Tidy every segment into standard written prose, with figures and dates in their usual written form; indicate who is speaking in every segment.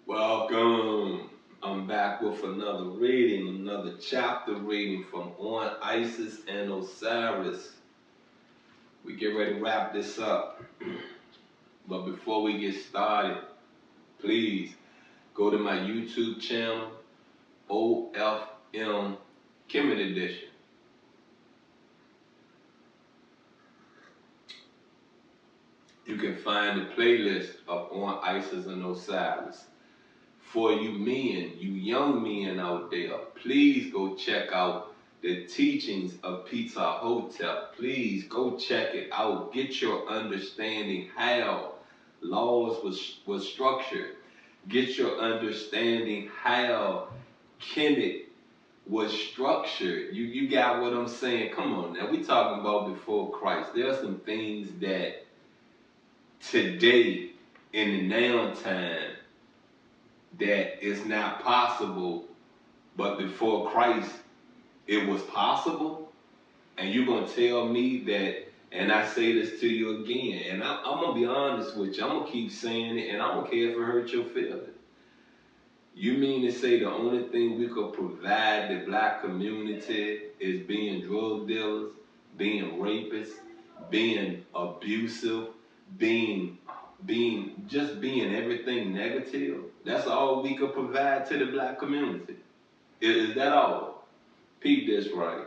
Speaker 1: Welcome. I'm back with another reading, another chapter reading from On Isis and Osiris. We get ready to wrap this up. But before we get started, please go to my YouTube channel, OFM Kemet Edition. You can find the playlist of On Isis and Osiris. For you men, you young men out there, please go check out the teachings of Peter Hotep. Please go check it out. Get your understanding how laws was structured. Get your understanding how Kemet was structured. You got what I'm saying? Come on now. We talking about before Christ. There are some things that today in the now time that is not possible, but before Christ it was possible. And you're gonna tell me that, and I say this to you again, and I'm gonna be honest with you, I'm gonna keep saying it, and I don't care if it hurts your feelings. You mean to say the only thing we could provide the black community is being drug dealers, being rapists, being abusive, being everything negative? That's all we could provide to the black community. Is that all? Peep this right.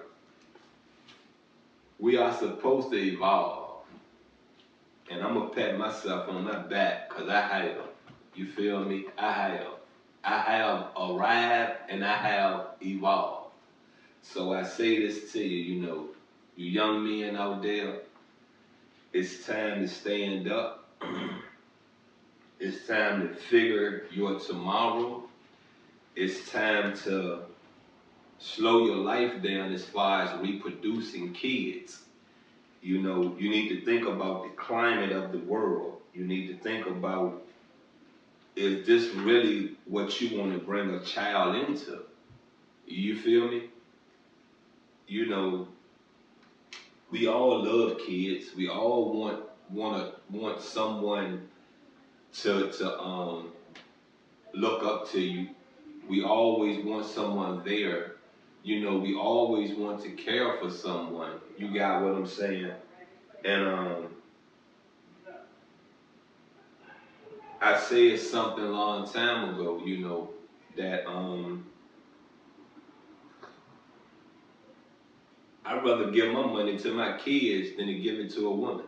Speaker 1: We are supposed to evolve. And I'm going to pat myself on my back because I have. You feel me? I have arrived and I have evolved. So I say this to you, you young men out there, it's time to stand up. It's time to figure your tomorrow. It's time to slow your life down as far as reproducing kids. You need to think about the climate of the world. You need to think about, is this really what you want to bring a child into? You feel me? We all love kids. We all want someone to look up to you. We always want someone there. We always want to care for someone. You got what I'm saying? And I said something a long time ago, that I'd rather give my money to my kids than to give it to a woman.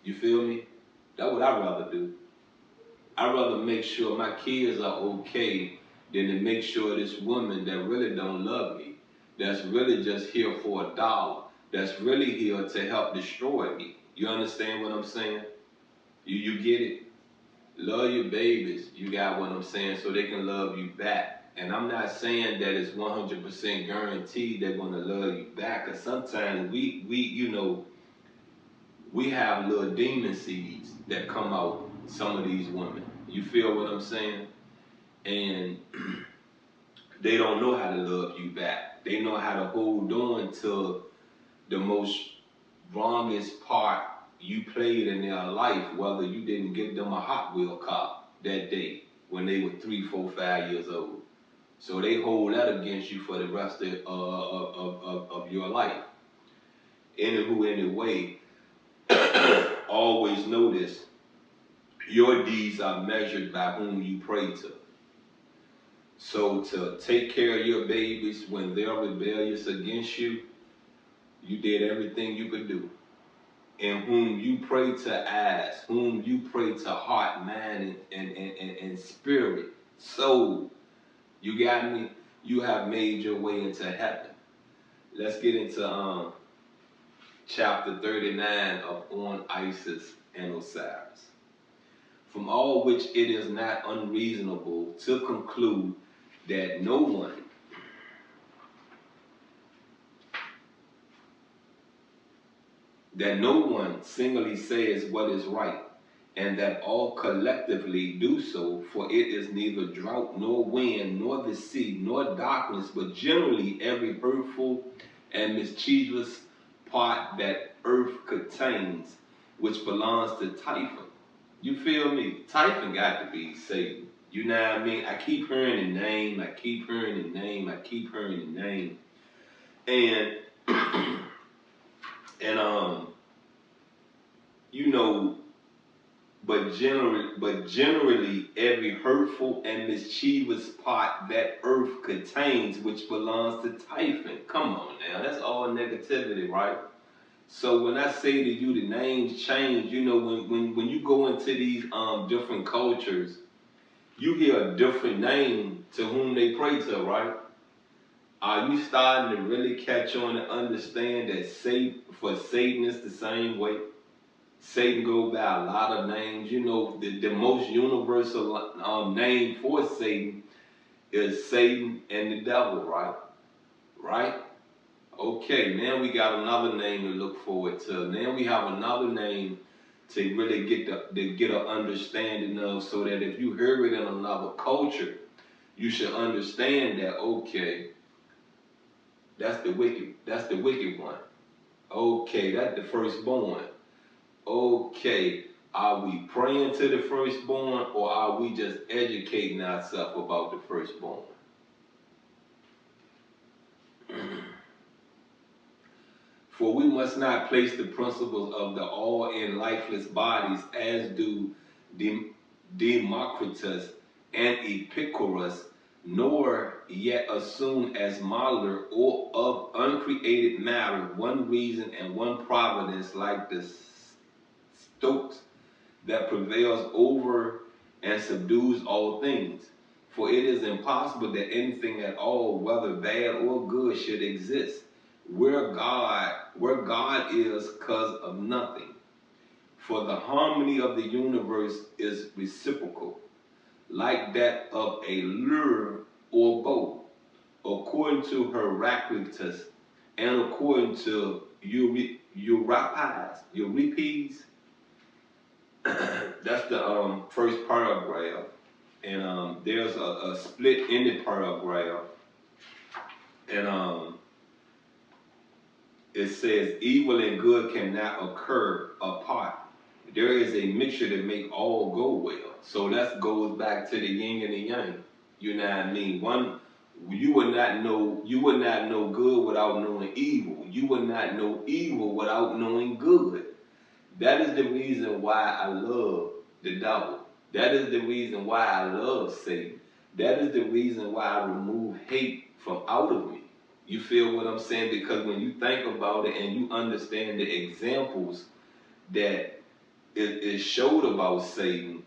Speaker 1: You feel me? That's what I'd rather do. I'd rather make sure my kids are okay than to make sure this woman that really don't love me, that's really just here for a dollar, that's really here to help destroy me. You understand what I'm saying? You get it? Love your babies, you got what I'm saying, so they can love you back. And I'm not saying that it's 100% guaranteed they're gonna love you back, because sometimes we have little demon seeds that come out some of these women. You feel what I'm saying? And they don't know how to love you back. They know how to hold on to the most wrongest part you played in their life, whether you didn't give them a Hot Wheel car that day when they were 3, 4, 5 years old. So they hold that against you for the rest of your life. Anyway, always know this. Your deeds are measured by whom you pray to. So to take care of your babies when they're rebellious against you, you did everything you could do. And whom you pray to eyes, whom you pray to heart, mind, and spirit, soul, you got me? You have made your way into heaven. Let's get into chapter 39 of On Isis and Osiris. From all which it is not unreasonable to conclude that no one singly says what is right, and that all collectively do so, for it is neither drought, nor wind, nor the sea, nor darkness, but generally every hurtful and mischievous part that earth contains, which belongs to Typhon. You feel me? Typhon got to be Satan. You know what I mean? I keep hearing the name, I keep hearing the name, I keep hearing the name. And and you know, but generally every hurtful and mischievous part that earth contains, which belongs to Typhon. Come on now, that's all negativity, right? So when I say to you the names change, you know, when you go into these different cultures, you hear a different name to whom they pray to, right? Are you starting to really catch on and understand that for Satan it's the same way? Satan goes by a lot of names. You know, the most universal name for Satan is Satan and the devil, right? Right? Okay, now we got another name to look forward to. Now we have another name to really get an understanding of, so that if you hear it in another culture, you should understand that, okay, that's the wicked one. Okay, that's the firstborn. Okay, are we praying to the firstborn, or are we just educating ourselves about the firstborn? For we must not place the principles of the all in lifeless bodies, as do Democritus and Epicurus, nor yet assume as modeler or of uncreated matter one reason and one providence, like the Stokes, that prevails over and subdues all things. For it is impossible that anything at all, whether bad or good, should exist where God is, cause of nothing. For the harmony of the universe is reciprocal, like that of a lure or bow, according to Heraclitus and according to Euripides. That's the first paragraph. And there's a split in the paragraph. And it says, evil and good cannot occur apart. There is a mixture that make all go well. So that goes back to the yin and the yang. You know what I mean? You would not know good without knowing evil. You would not know evil without knowing good. That is the reason why I love the devil. That is the reason why I love Satan. That is the reason why I remove hate from out of me. You feel what I'm saying? Because when you think about it and you understand the examples that is showed about Satan,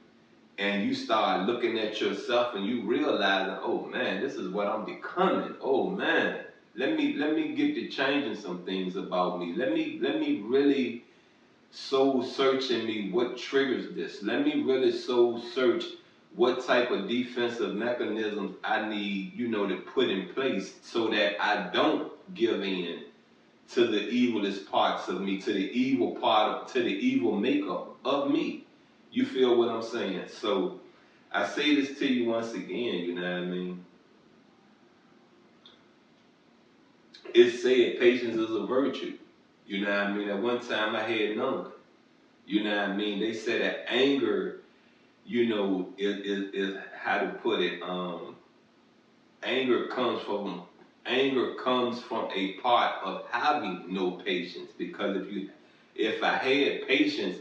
Speaker 1: and you start looking at yourself and you realizing, oh man, this is what I'm becoming. Oh man, let me get to changing some things about me. Let me really soul search in me what triggers this. Let me really soul search what type of defensive mechanisms I need, you know, to put in place so that I don't give in to the evilest parts of me, to the evil makeup of me. You feel what I'm saying? So I say this to you once again, you know what I mean? It said patience is a virtue. You know what I mean? At one time I had none. You know what I mean? They said that anger, you know, is how to put it. Anger comes from a part of having no patience. Because if I had patience,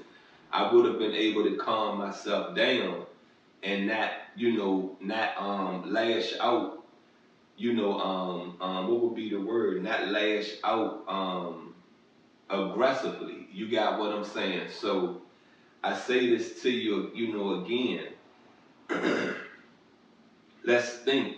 Speaker 1: I would have been able to calm myself down and not lash out. What would be the word? Not lash out aggressively. You got what I'm saying? So I say this to you, again. Let's think.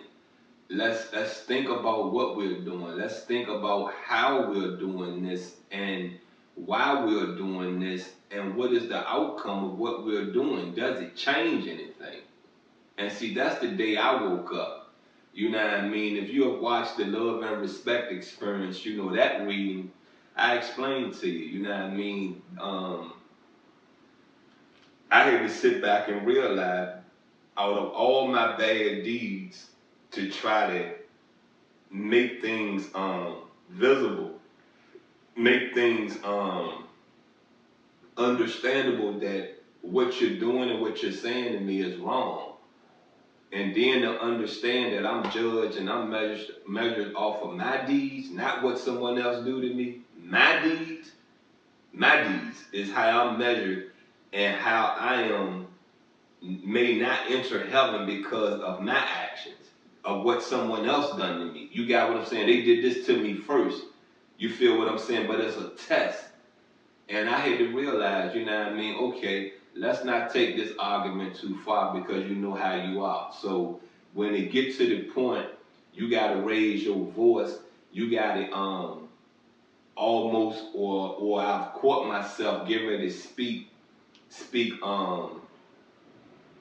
Speaker 1: Let's think about what we're doing. Let's think about how we're doing this and why we're doing this and what is the outcome of what we're doing. Does it change anything? And see, that's the day I woke up. You know what I mean? If you have watched the Love and Respect Experience, you know that reading, I explained to you, you know what I mean? I had to sit back and realize, out of all my bad deeds, to try to make things visible, make things understandable that what you're doing and what you're saying to me is wrong. And then to understand that I'm judged and I'm measured off of my deeds, not what someone else do to me. My deeds is how I'm measured, and how I am may not enter heaven because of my actions, of what someone else done to me. You got what I'm saying? They did this to me first. You feel what I'm saying? But it's a test. And I had to realize, you know what I mean? Okay, let's not take this argument too far, because you know how you are. So when it gets to the point, you got to raise your voice. You got to almost, or I've caught myself getting ready to speak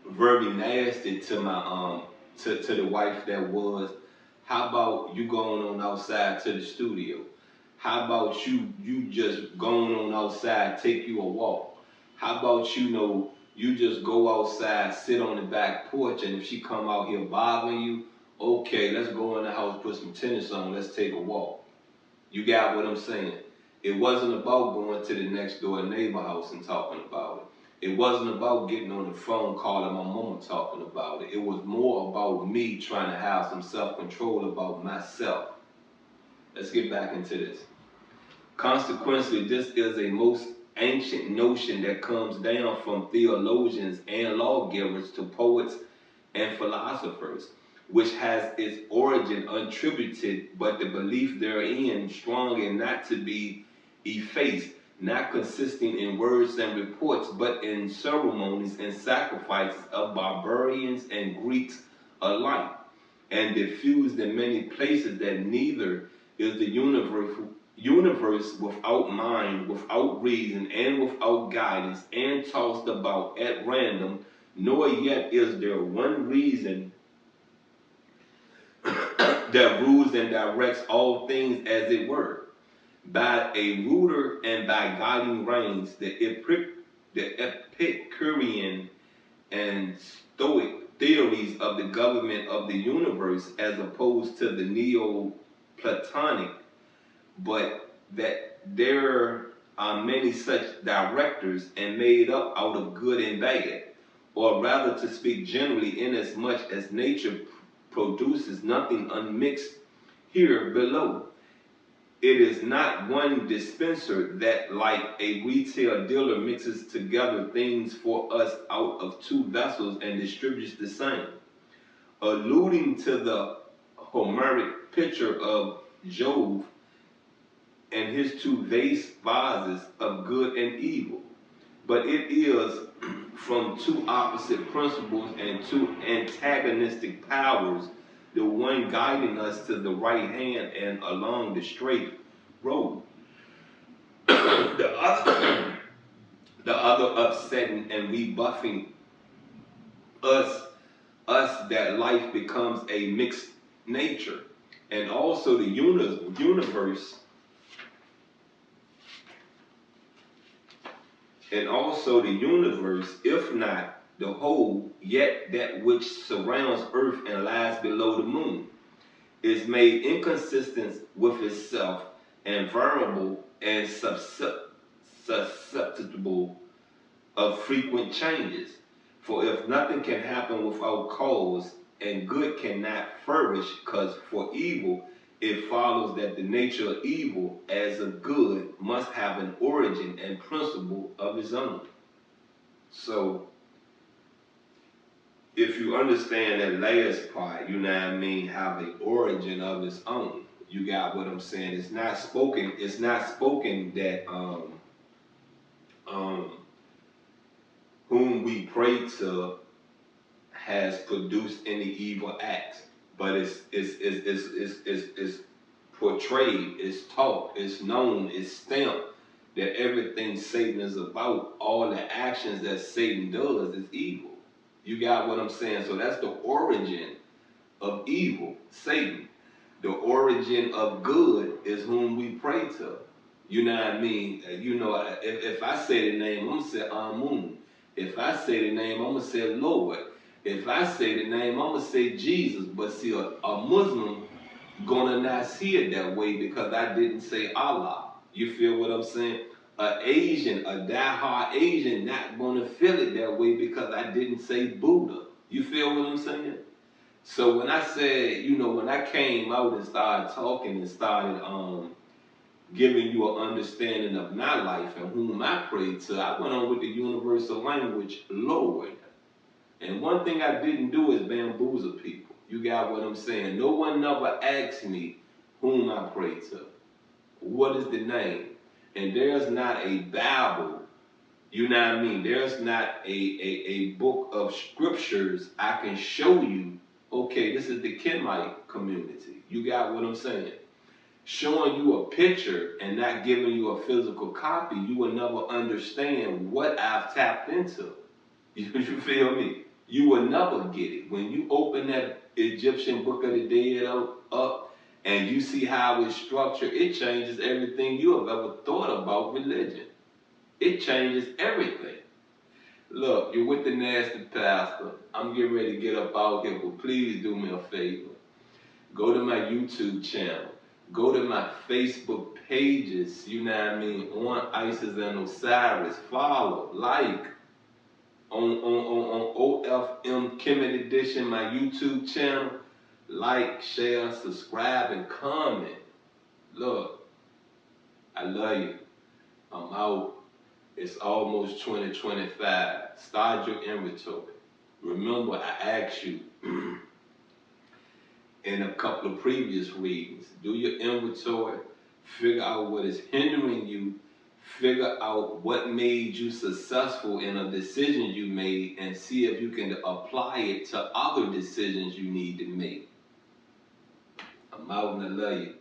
Speaker 1: very nasty to my to the wife that was. How about you going on outside to the studio? How about you just going on outside, take you a walk? How about you just go outside, sit on the back porch, and if she come out here bothering you, okay, let's go in the house, put some tennis on, let's take a walk. You got what I'm saying? It wasn't about going to the next door neighbor house and talking about it. It wasn't about getting on the phone calling my mama talking about it. It was more about me trying to have some self-control about myself. Let's get back into this. Consequently, this is a most ancient notion that comes down from theologians and lawgivers to poets and philosophers, which has its origin untributed, but the belief therein strong and not to be effaced, not consisting in words and reports, but in ceremonies and sacrifices of barbarians and Greeks alike, and diffused in many places, that neither is the universe without mind, without reason, and without guidance, and tossed about at random, nor yet is there one reason that rules and directs all things as it were. By a ruler and by guiding reins, the Epicurean and Stoic theories of the government of the universe, as opposed to the Neoplatonic, but that there are many such directors and made up out of good and bad, or rather to speak generally, inasmuch as nature produces nothing unmixed here below. It is not one dispenser that, like a retail dealer, mixes together things for us out of two vessels and distributes the same. Alluding to the Homeric picture of Jove and his two vases of good and evil. But it is from two opposite principles and two antagonistic powers, the one guiding us to the right hand and along the straight road, the other upsetting and rebuffing us that life becomes a mixed nature. And also the universe, if not the whole, yet that which surrounds earth and lies below the moon, is made inconsistent with itself and variable and susceptible of frequent changes. For if nothing can happen without cause, and good cannot flourish, because for evil, it follows that the nature of evil as of good must have an origin and principle of its own. So, if you understand that last part, you know what I mean, have an origin of its own. You got what I'm saying? It's not spoken that whom we pray to has produced any evil acts, but it's portrayed, it's taught, it's known, it's stamped that everything Satan is about, all the actions that Satan does is evil. You got what I'm saying? So that's the origin of evil, Satan. The origin of good is whom we pray to. You know what I mean? If I say the name, I'm going to say Amun. If I say the name, I'm going to say Lord. If I say the name, I'm going to say Jesus. But see, a Muslim going to not see it that way because I didn't say Allah. You feel what I'm saying? A diehard Asian, not going to feel it that way because I didn't say Buddha. You feel what I'm saying? So when I said, you know, when I came out and started talking and started giving you an understanding of my life and whom I pray to, I went on with the universal language, Lord. And one thing I didn't do is bamboozle people. You got what I'm saying? No one never asked me whom I pray to. What is the name? And there's not a Bible, you know what I mean? There's not a book of scriptures I can show you, okay, this is the Kemet community. You got what I'm saying? Showing you a picture and not giving you a physical copy, you will never understand what I've tapped into. You feel me? You will never get it. When you open that Egyptian Book of the Dead up and you see how it's structured, it changes everything you have ever thought about religion. It changes everything. Look, you're with the nasty pastor. I'm getting ready to get up out here, but please do me a favor. Go to my YouTube channel. Go to my Facebook pages, you know what I mean, on Isis and Osiris. Follow, like, on OFM Kemet Edition, my YouTube channel. Like, share, subscribe, and comment. Look, I love you. I'm out. It's almost 2025. Start your inventory. Remember, I asked you in a couple of previous readings, do your inventory, figure out what is hindering you, figure out what made you successful in a decision you made, and see if you can apply it to other decisions you need to make. I'm out and I love you.